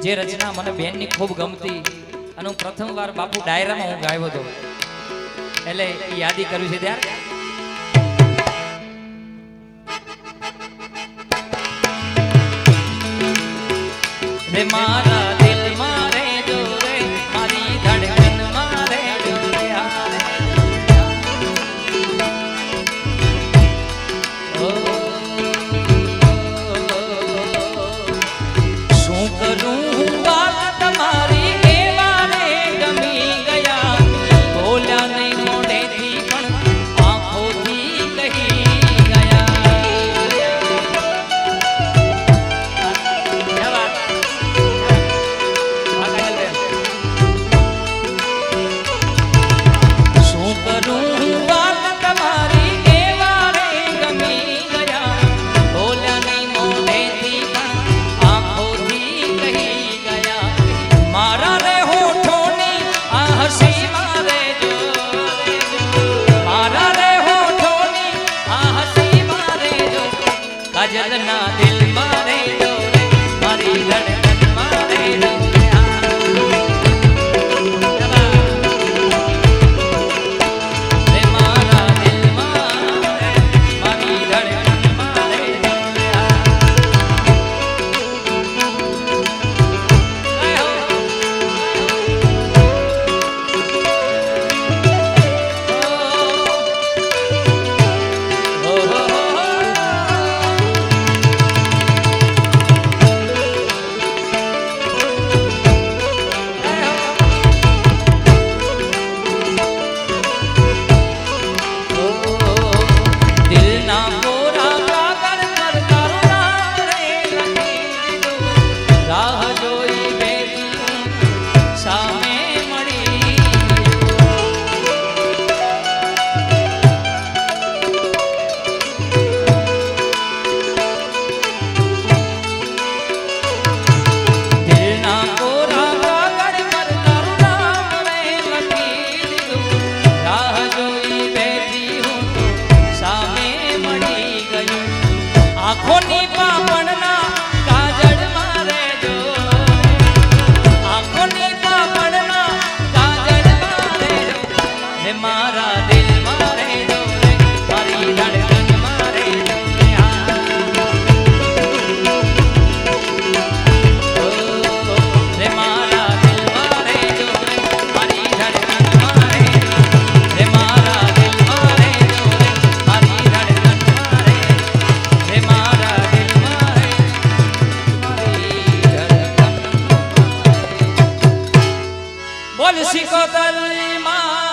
જે રચના મને બેનની ખૂબ ગમતી અને હું પ્રથમવાર બાપુ ડાયરામાં હું ગાયો હતો એટલે યાદી કર્યું છે ત્યારે રે મારા દિલ મારે જો રે મારી ધડકન મારે જો રે શું કરું વાત તમારી એવા રે ગમી ગયા બોલ્યા નહીં મોઢેથી પણ આંખોથી કહી કાજલના દિલ મારે જો રે મારી ધડકન મારે જો રે મારા દિલ મારે મારી ધડકન મારે આંખોની પાપણના કાજળ મારે જો આંખોની પાપણના કાજળ મારે જો રે મારા દિલ મારે જો રે મારી ધડકન મારે જો રે મારા દિલ મારે જો રે મારી ધડકન મારે રે મારા દિલ મારે જો રે મારી ધડકન મારે રે મારા દિલ મારે મારી ધડકન બોલ સિકોતર માં